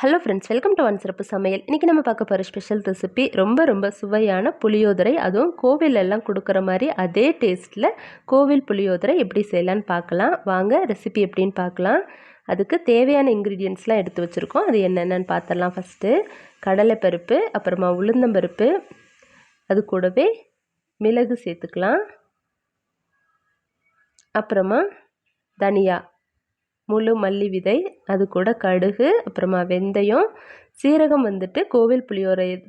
Hello friends, welcome to one சிறப்பு சமையல். இன்றைக்கி நம்ம பார்க்க போகிற ஸ்பெஷல் ரெசிபி ரொம்ப சுவையான புளியோதரை. அதுவும் கோவிலெல்லாம் கொடுக்குற மாதிரி அதே டேஸ்ட்டில் கோவில் புளியோதரை எப்படி செய்யலான்னு பார்க்கலாம். வாங்க ரெசிபி எப்படின்னு பார்க்கலாம். அதுக்கு தேவையான இன்க்ரீடியன்ட்ஸ்லாம் எடுத்து வச்சுருக்கோம். அது என்னென்னு பார்த்துடலாம். ஃபஸ்ட்டு கடலைப்பருப்பு, அப்புறமா உளுந்தம்பருப்பு, அது கூடவே மிளகு சேர்த்துக்கலாம். அப்புறமா தனியா, முழு மல்லி விதை, அது கூட கடுகு, அப்புறமா வெந்தயம், சீரகம் கோவில்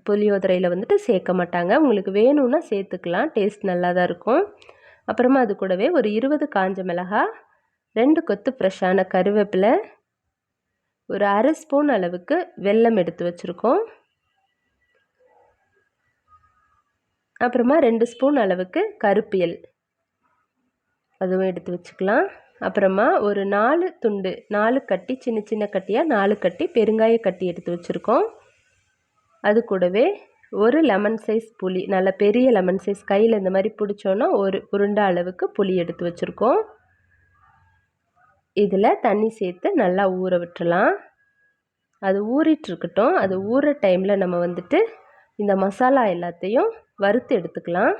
புளியோதரையில் சேர்க்க மாட்டாங்க. உங்களுக்கு வேணும்னா சேர்த்துக்கலாம், டேஸ்ட் நல்லா தான் இருக்கும். அப்புறமா அது கூடவே ஒரு 20 காஞ்ச மிளகாய், 2 கொத்து ஃப்ரெஷ்ஷான கருவேப்பிலை, ஒரு அரை ஸ்பூன் அளவுக்கு வெல்லம் எடுத்து வச்சுருக்கோம். அப்புறமா 2 ஸ்பூன் அளவுக்கு கருப்பியல், அதுவும் எடுத்து வச்சுக்கலாம். அப்புறமா ஒரு 4 கட்டி, சின்ன கட்டியாக 4 கட்டி பெருங்காய கட்டி எடுத்து வச்சுருக்கோம். அது கூடவே ஒரு லெமன் சைஸ் புளி, நல்ல பெரிய லெமன் சைஸ், கையில் இந்த மாதிரி பிடிச்சோன்னா ஒரு உருண்டை அளவுக்கு புளி எடுத்து வச்சுருக்கோம். இதில் தண்ணி சேர்த்து நல்லா ஊற விட்டுறலாம். அது ஊறிட்டுருக்கட்டும். அது ஊற டைமில் நம்ம இந்த மசாலா எல்லாத்தையும் வறுத்து எடுத்துக்கலாம்.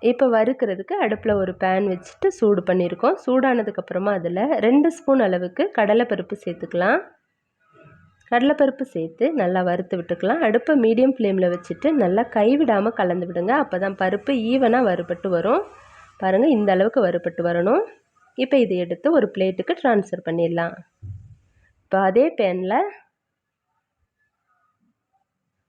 இப்போ வறுக்கிறதுக்கு அடுப்பில் ஒரு பேன் வச்சுட்டு சூடு பண்ணியிருக்கோம். சூடானதுக்கப்புறமா அதில் 2 ஸ்பூன் அளவுக்கு கடலைப்பருப்பு சேர்த்துக்கலாம். கடலைப்பருப்பு சேர்த்து நல்லா வறுத்து விட்டுக்கலாம். அடுப்பை மீடியம் ஃப்ளேமில் வச்சுட்டு நல்லா கைவிடாமல் கலந்து விடுங்க. அப்போ தான் பருப்பு ஈவனாக வறுபட்டு வரும். பாருங்கள், இந்த அளவுக்கு வறுபட்டு வரணும். இப்போ இதை எடுத்து ஒரு பிளேட்டுக்கு ட்ரான்ஸ்ஃபர் பண்ணிடலாம். இப்போ அதே பேனில்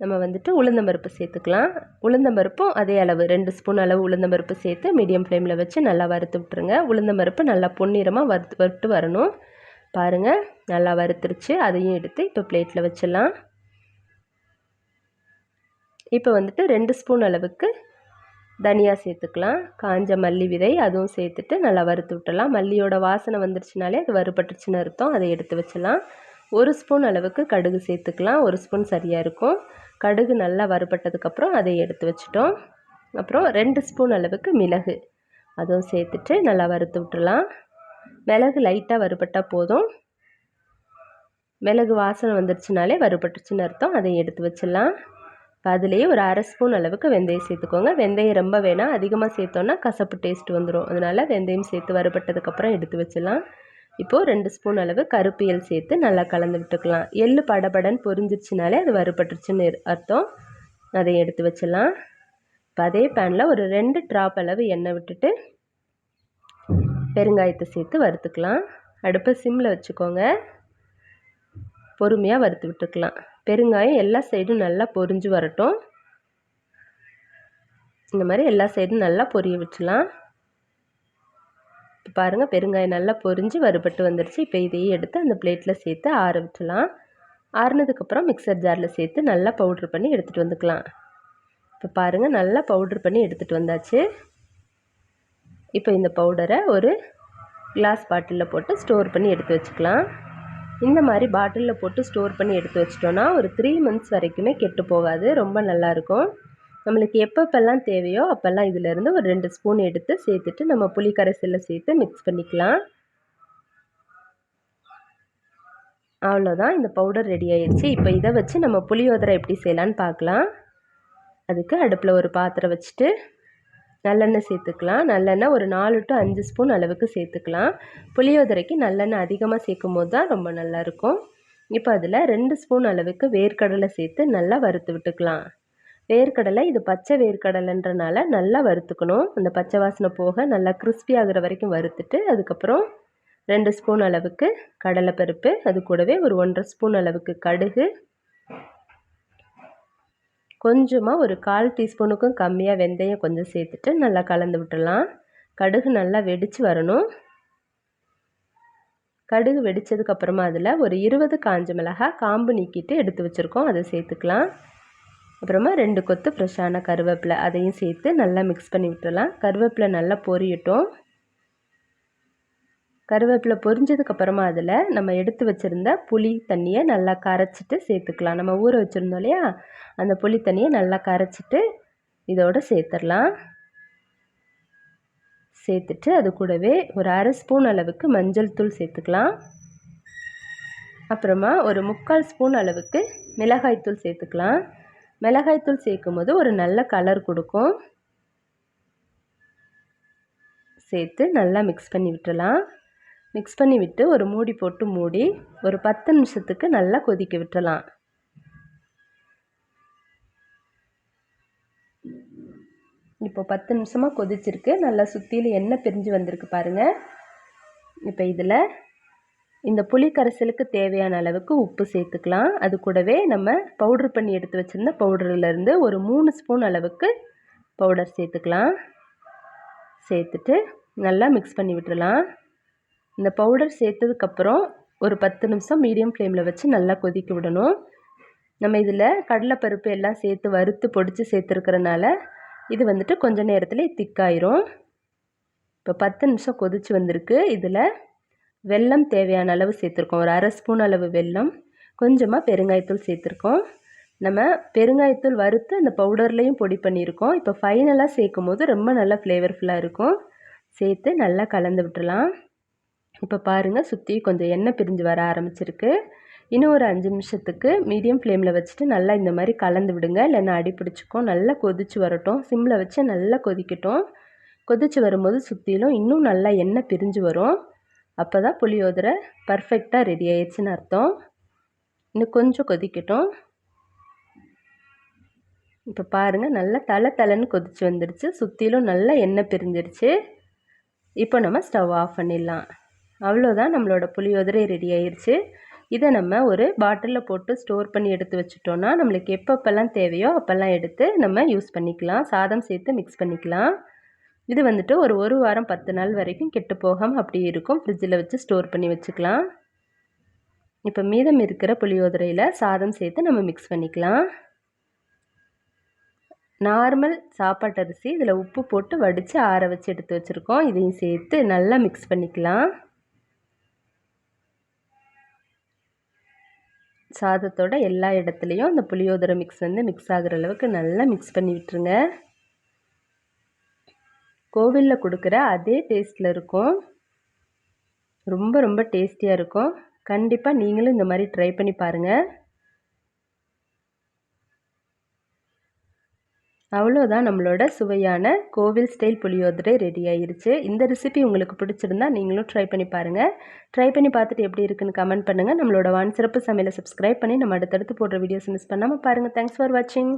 நம்ம உளுந்தம்பருப்பு சேர்த்துக்கலாம். உளுந்தம்பருப்பும் அதே அளவு 2 ஸ்பூன் அளவு உளுந்தம்பருப்பு சேர்த்து மீடியம் ஃப்ளேமில் வச்சு நல்லா வறுத்து விட்டுருங்க. உளுந்தம்பருப்பு நல்லா பொன்னிறமாக வறுத்து வரணும். பாருங்கள், நல்லா வறுத்துருச்சு. அதையும் எடுத்து இப்போ பிளேட்டில் வச்சிடலாம். இப்போ 2 ஸ்பூன் அளவுக்கு தனியா சேர்த்துக்கலாம். காஞ்ச மல்லி விதை, அதுவும் சேர்த்துட்டு நல்லா வறுத்து விட்டுடலாம். மல்லியோட வாசனை வந்துருச்சுனாலே அது வறுபட்டுருச்சுன்னு அர்த்தம். அதை எடுத்து வச்சிடலாம். 1 ஸ்பூன் அளவுக்கு கடுகு சேர்த்துக்கலாம். 1 ஸ்பூன் சரியாக இருக்கும். கடுகு நல்லா வறுபட்டதுக்கப்புறம் அதை எடுத்து வச்சிட்டோம். அப்புறம் 2 ஸ்பூன் அளவுக்கு மிளகு, அதுவும் சேர்த்துட்டு நல்லா வறுத்து விட்டுடலாம். மிளகு லைட்டாக வறுபட்டால் போதும். மிளகு வாசனை வந்துருச்சுனாலே வறுபட்டுச்சுன்னு அர்த்தம். அதை எடுத்து வச்சிடலாம். இப்போ அதுலேயே ஒரு அரை ஸ்பூன் அளவுக்கு வெந்தயம் சேர்த்துக்கோங்க. வெந்தயம் ரொம்ப வேணாம், அதிகமாக சேர்த்தோன்னா கசப்பு டேஸ்ட் வந்துடும். அதனால் வெந்தயம் சேர்த்து வறுபட்டதுக்கப்புறம் எடுத்து வச்சிடலாம். இப்போது 2 ஸ்பூன் அளவு கருப்பியல் சேர்த்து நல்லா கலந்து விட்டுக்கலாம். எள்ளு படபடன்னு பொரிஞ்சிருச்சுனாலே அது வறுபட்டுருச்சுன்னு அர்த்தம். அதை எடுத்து வச்சிடலாம். இப்போ அதே பேனில் ஒரு 2 ட்ராப் அளவு எண்ணெய் விட்டுட்டு பெருங்காயத்தை சேர்த்து வறுத்துக்கலாம். அடுப்பை சிம்மில் வச்சுக்கோங்க. பொறுமையாக வறுத்து விட்டுக்கலாம். பெருங்காயம் எல்லா சைடும் நல்லா பொரிஞ்சு வரட்டும். இந்த மாதிரி எல்லா சைடும் நல்லா பொரிய வச்சுலாம். இப்போ பாருங்கள், பெருங்காயம் நல்லா பொரிஞ்சு வறுபட்டு வந்துடுச்சு. இப்போ இதையே எடுத்து அந்த பிளேட்டில் சேர்த்து ஆற விட்டுலாம். ஆறுனதுக்கப்புறம் மிக்சர் ஜாரில் சேர்த்து நல்லா பவுட்ரு பண்ணி எடுத்துகிட்டு வந்துக்கலாம். இப்போ பாருங்கள், நல்லா பவுட்ரு பண்ணி எடுத்துகிட்டு வந்தாச்சு. இப்போ இந்த பவுடரை ஒரு கிளாஸ் பாட்டிலில் போட்டு ஸ்டோர் பண்ணி எடுத்து வச்சுக்கலாம். இந்த மாதிரி பாட்டிலில் போட்டு ஸ்டோர் பண்ணி எடுத்து வச்சிட்டோன்னா ஒரு 3 மந்த்ஸ் வரைக்குமே கெட்டு போகாது. ரொம்ப நல்லாயிருக்கும். நம்மளுக்கு எப்பப்பெல்லாம் தேவையோ அப்போல்லாம் இதிலேருந்து ஒரு 2 ஸ்பூன் எடுத்து சேர்த்துட்டு நம்ம புளி கரைசலில் சேர்த்து மிக்ஸ் பண்ணிக்கலாம். அவ்வளோதான், இந்த பவுடர் ரெடி ஆயிடுச்சு. இப்போ இதை வச்சு நம்ம புளியோதரை எப்படி செய்யலான்னு பார்க்கலாம். அதுக்கு அடுப்பில் ஒரு பாத்திரம் வச்சுட்டு நல்லெண்ணெய் சேர்த்துக்கலாம். நல்லெண்ணெய் ஒரு 4 to 5 ஸ்பூன் அளவுக்கு சேர்த்துக்கலாம். புளியோதரைக்கு நல்லெண்ணெய் அதிகமாக சேர்க்கும் போது தான் ரொம்ப நல்லாயிருக்கும். இப்போ அதில் 2 ஸ்பூன் அளவுக்கு வேர்க்கடலை சேர்த்து நல்லா வறுத்து விட்டுக்கலாம். வேர்க்கடலை இது பச்சை வேர்க்கடலைன்றனால நல்லா வறுத்துக்கணும். அந்த பச்சை வாசனை போக நல்லா கிறிஸ்பி ஆகிற வரைக்கும் வறுத்துட்டு அதுக்கப்புறம் 2 ஸ்பூன் அளவுக்கு கடலைப்பருப்பு, அது கூடவே ஒரு 1.5 ஸ்பூன் அளவுக்கு கடுகு, கொஞ்சமாக ஒரு 1/4 டீஸ்பூனுக்கும் கம்மியாக வெந்தயம் கொஞ்சம் சேர்த்துட்டு நல்லா கலந்து விட்டுடலாம். கடுகு நல்லா வெடித்து வரணும். கடுகு வெடித்ததுக்கப்புறமா அதில் ஒரு 20 காஞ்ச மிளகாய் காம்பு நீக்கிட்டு எடுத்து வச்சுருக்கோம், அதை சேர்த்துக்கலாம். அப்புறமா 2 கொத்து ஃப்ரெஷ்ஷான கருவேப்பிலை, அதையும் சேர்த்து நல்லா மிக்ஸ் பண்ணி விட்டுடலாம். கருவேப்பிலை நல்லா பொரியட்டும். கருவேப்பிலை பொரிஞ்சதுக்கப்புறமா அதில் நம்ம எடுத்து வச்சுருந்த புளி தண்ணியை நல்லா கரைச்சிட்டு சேர்த்துக்கலாம். நம்ம ஊற வச்சுருந்தோம் இல்லையா, அந்த புளி தண்ணியை நல்லா கரைச்சிட்டு இதோடு சேர்த்துடலாம். சேர்த்துட்டு அது கூடவே ஒரு அரை ஸ்பூன் அளவுக்கு மஞ்சள் தூள் சேர்த்துக்கலாம். அப்புறமா ஒரு 3/4 ஸ்பூன் அளவுக்கு மிளகாய்த்தூள் சேர்த்துக்கலாம். மிளகாய்த்தூள் சேர்க்கும் போது ஒரு நல்ல கலர் கொடுக்கும். சேர்த்து நல்லா மிக்ஸ் பண்ணி விட்டுறலாம். மிக்ஸ் பண்ணி விட்டு ஒரு மூடி போட்டு மூடி ஒரு 10 நிமிஷத்துக்கு நல்லா கொதிக்க விட்டுறலாம். இப்போ 10 நிமிஷமாக கொதிச்சிருக்கு. நல்லா சுற்றிலும் எண்ணெய் பிரிஞ்சு வந்திருக்கு பாருங்கள். இப்போ இதில் இந்த புளி கரைசலுக்கு தேவையான அளவுக்கு உப்பு சேர்த்துக்கலாம். அது கூடவே நம்ம பவுட்ரு பண்ணி எடுத்து வச்சுருந்த பவுடர்லேருந்து ஒரு 3 ஸ்பூன் அளவுக்கு பவுடர் சேர்த்துக்கலாம். சேர்த்துட்டு நல்லா மிக்ஸ் பண்ணி விட்டுறலாம். இந்த பவுடர் சேர்த்ததுக்கப்புறம் ஒரு 10 நிமிஷம் மீடியம் ஃப்ளேமில் வச்சு நல்லா கொதிக்க விடணும். நம்ம இதில் கடலைப்பருப்பு எல்லாம் சேர்த்து வறுத்து பொடிச்சு சேர்த்துருக்கிறனால இது வந்துட்டு கொஞ்சம் நேரத்தில் திக்காயிரும். இப்போ 10 நிமிஷம் கொதிச்சு வந்திருக்கு. இதில் வெல்லம் தேவையான அளவு சேர்த்துருக்கோம். ஒரு 1/2 ஸ்பூன் அளவு வெல்லம், கொஞ்சமாக பெருங்காயத்தூள் சேர்த்துருக்கோம். நம்ம பெருங்காயத்தூள் வறுத்து அந்த பவுடர்லேயும் பொடி பண்ணியிருக்கோம். இப்போ ஃபைனலாக சேர்க்கும் போது ரொம்ப நல்லா ஃப்ளேவர்ஃபுல்லாக இருக்கும். சேர்த்து நல்லா கலந்து விட்டுறலாம். இப்போ பாருங்கள், சுற்றி கொஞ்சம் எண்ணெய் பிரிஞ்சு வர ஆரம்பிச்சிருக்கு. இன்னும் ஒரு 5 நிமிஷத்துக்கு மீடியம் ஃப்ளேமில் வச்சுட்டு நல்லா இந்த மாதிரி கலந்து விடுங்க, இல்லைன்னா அடி பிடிச்சிக்கும். நல்லா கொதிச்சு வரட்டும். சிம்மில் வச்சு நல்லா கொதிக்கட்டும். கொதிச்சு வரும்போது சுற்றிலும் இன்னும் நல்லா எண்ணெய் பிரிஞ்சு வரும். அப்போ தான் புளியோதரை பர்ஃபெக்டாக ரெடி ஆயிடுச்சுன்னு அர்த்தம். இன்னும் கொஞ்சம் கொதிக்கட்டும். இப்போ பாருங்கள், நல்லா தலைன்னு கொதிச்சு வந்துடுச்சு. சுற்றிலும் நல்லா எண்ணெய் பிரிஞ்சிருச்சு. இப்போ நம்ம ஸ்டவ் ஆஃப் பண்ணிடலாம். அவ்வளோதான், நம்மளோட புளியோதரை ரெடி ஆயிடுச்சு. இதை நம்ம ஒரு பாட்டிலில் போட்டு ஸ்டோர் பண்ணி எடுத்து வச்சுட்டோன்னா நம்மளுக்கு எப்பப்பெல்லாம் தேவையோ அப்போல்லாம் எடுத்து நம்ம யூஸ் பண்ணிக்கலாம். சாதம் சேர்த்து மிக்ஸ் பண்ணிக்கலாம். இது வந்துட்டு ஒரு வாரம் 10 நாள் வரைக்கும் கெட்டு போகாமல் அப்படியே இருக்கும். ஃப்ரிட்ஜில் வச்சு ஸ்டோர் பண்ணி வச்சுக்கலாம். இப்போ மீதம் இருக்கிற புளியோதரையில் சாதம் சேர்த்து நம்ம மிக்ஸ் பண்ணிக்கலாம். நார்மல் சாப்பாட்டு அரிசி இதில் உப்பு போட்டு வடித்து ஆற வச்சு எடுத்து வச்சுருக்கோம். இதையும் சேர்த்து நல்லா மிக்ஸ் பண்ணிக்கலாம். சாதத்தோட எல்லா இடத்துலையும் இந்த புளியோதரை மிக்ஸ் மிக்ஸ் ஆகிற அளவுக்கு நல்லா மிக்ஸ் பண்ணி விட்டுருங்க. கோவிலில் கொடுக்குற அதே டேஸ்ட்டில் இருக்கும். ரொம்ப ரொம்ப டேஸ்டியாக இருக்கும். கண்டிப்பாக நீங்களும் இந்த மாதிரி ட்ரை பண்ணி பாருங்கள். அவ்வளோதான், நம்மளோட சுவையான கோவில் ஸ்டைல் புளியோதரை ரெடி ஆயிருச்சு. இந்த ரெசிபி உங்களுக்கு பிடிச்சிருந்தா நீங்களும் ட்ரை பண்ணி பாருங்கள். ட்ரை பண்ணி பார்த்துட்டு எப்படி இருக்குன்னு கமெண்ட் பண்ணுங்கள். நம்மளோட வான் சிறப்பு சமையலை சப்ஸ்கிரைப் பண்ணி நம்ம அடுத்தடுத்து போடுற வீடியோஸ் மிஸ் பண்ணாமல் பாருங்கள். தேங்க்ஸ் ஃபார் வாட்சிங்.